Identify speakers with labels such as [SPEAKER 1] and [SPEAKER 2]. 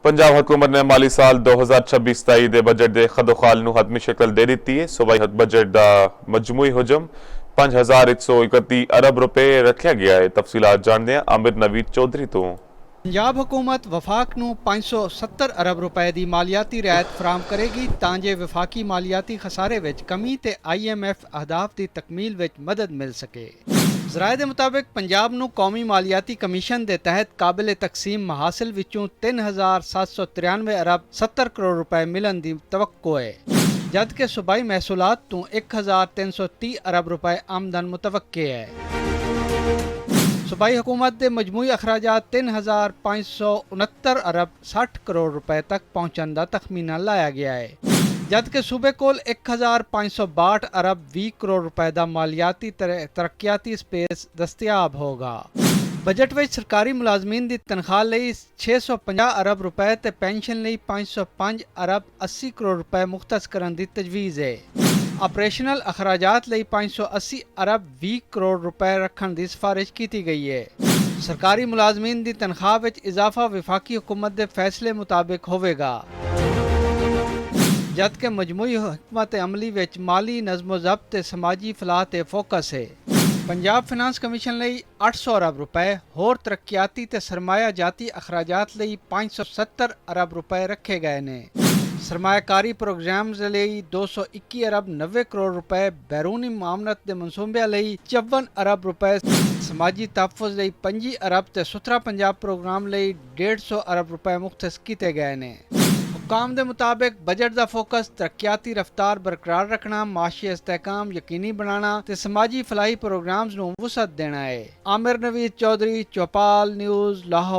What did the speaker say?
[SPEAKER 1] पंजाब हुकूमत ने माली साल 2026-27 ਦੇ ਬਜਟ ਦੇ ਖਦੋਖਾਲ ਨੂੰ ਹਤਮੀ ਸ਼ਕਲ ਦੇ ਦਿੱਤੀ ਹੈ। ਸੂਬਾਈ ਬਜਟ ਦਾ ਮਜਮੂਈ ਹਜਮ 5131 ਅਰਬ ਰੁਪਏ ਰੱਖਿਆ ਗਿਆ ਹੈ। ਤਫਸੀਲਾਤ ਜਾਣਦੇ ਹਾਂ ਆਮਿਰ ਨਵੀਦ ਚੌਧਰੀ ਤੋਂ।
[SPEAKER 2] ਪੰਜਾਬ ਹਕੂਮਤ ਵਫਾਕ ਨੂੰ 570 ਅਰਬ ਰੁਪਏ ਦੀ ਮਾਲੀਆਤੀ ਰਿਆਇਤ ਫਰਾਹਮ ਕਰੇਗੀ ਤਾਂ ਜੇ ਵਫਾਕੀ ਮਾਲੀਆਤੀ ਖਸਾਰੇ ਵਿੱਚ ਕਮੀ ਤੇ IMF ਅਹਦਾਫ ਦੀ ਤਕਮੀਲ ਵਿੱਚ ਮਦਦ ਮਿਲ ਸਕੇ। ਜ਼ਰਾਏ ਦੇ ਮੁਤਾबिक ਪੰਜਾਬ ਨੂੰ ਕੌਮੀ ਮਾਲੀਆਤੀ ਕਮਿਸ਼ਨ ਦੇ ਤਹਿਤ ਕਾਬਿਲ ਤਕਸੀਮ ਮਹਾਸਿਲ ਵਿੱਚੋਂ 3793 ਅਰਬ 70 ਕਰੋੜ ਰੁਪਏ ਮਿਲਣ ਦੀ ਤਵੱਕੋ ਹੈ, ਜਦਕਿ ਸੂਬਾਈ ਮਹਿਸੂਲਾਤ ਤੋਂ 1330 ਅਰਬ ਰੁਪਏ ਆਮਦਨ ਮੁਤਵੱਕੇ ਹੈ। सूबाई हुकूमत के मजमूई अखराजात 3569 अरब 60 करोड़ रुपए तक पहुँचने का तखमीना लाया गया है, जबकि सूबे कोल 1562 अरब 20 करोड़ रुपए का मालियाती तरक्याती स्पेस दस्तियाब होगा। बजट में सरकारी मुलाजमीन की तनख्वाह ਲਈ 650 अरब रुपए ते पेंशन ਲਈ 505 अरब 80 करोड़ रुपए मुख्तस करने की तजवीज़ है। ਆਪਰੇਸ਼ਨਲ ਅਖਰਾਜਾਤ ਲਈ 580 ਅਰਬ 20 ਕਰੋੜ ਰੁਪਏ ਰੱਖਣ ਦੀ ਸਿਫਾਰਿਸ਼ ਕੀਤੀ ਗਈ ਹੈ। ਸਰਕਾਰੀ ਮੁਲਾਜ਼ਮੀਨ ਦੀ ਤਨਖਾਹ ਵਿੱਚ ਇਜ਼ਾਫਾ ਵਿਫਾਕੀ ਹੁਕੂਮਤ ਦੇ ਫੈਸਲੇ ਮੁਤਾਬਕ ਹੋਵੇਗਾ, ਜਦਕਿ ਮਜਮੂਈ ਹਕਮਤ ਅਮਲੀ ਵਿੱਚ ਮਾਲੀ ਨਜ਼ਮੋ ਜ਼ਬਤ ਤੇ ਸਮਾਜੀ ਫਲਾਹ ਤੇ ਫੋਕਸ ਹੈ। ਪੰਜਾਬ ਫਾਈਨਾਂਸ ਕਮਿਸ਼ਨ ਲਈ 800 ਅਰਬ ਰੁਪਏ, ਹੋਰ ਤਰੱਕੀਆਤੀ ਤੇ ਸਰਮਾਇਆ ਜਾਤੀ ਅਖਰਾਜਾਤ ਲਈ 570 ਅਰਬ ਰੁਪਏ ਰੱਖੇ ਗਏ ਨੇ। ਸਰਮਾਇਆਕਾਰੀ ਪ੍ਰੋਗਰਾਮਸ ਲਈ 221 ਅਰਬ 90 ਕਰੋੜ ਰੁਪਏ, ਬੈਰੂਨੀ ਮਾਮਲਤ ਦੇ ਮਨਸੂਬਿਆਂ ਲਈ 54 ਅਰਬ ਰੁਪਏ, ਸਮਾਜੀ ਤਹਫੁਜ਼ ਲਈ 25 ਅਰਬ ਤੇ ਸੁਥਰਾ ਪੰਜਾਬ ਪ੍ਰੋਗਰਾਮ ਲਈ 150 ਅਰਬ ਰੁਪਏ ਮੁਖਤਸ ਕੀਤੇ ਗਏ ਨੇ। ਹੁਕਾਮ ਦੇ ਮੁਤਾबिक ਬਜਟ ਦਾ ਫੋਕਸ ਤਰੱਕੀਆਤੀ ਰਫਤਾਰ ਬਰਕਰਾਰ ਰੱਖਣਾ, ਮਾਸ਼ੀ ਇਸਤਹਿਕਾਮ ਯਕੀਨੀ ਬਣਾਉਣਾ ਤੇ ਸਮਾਜੀ ਫਲਾਹੀ ਪ੍ਰੋਗਰਾਮਸ ਨੂੰ ਵਸਅਤ ਦੇਣਾ ਹੈ। ਆਮਿਰ ਨਵੀਦ ਚੌਧਰੀ, ਚੌਪਾਲ ਨਿਊਜ਼, ਲਾਹੌਰ।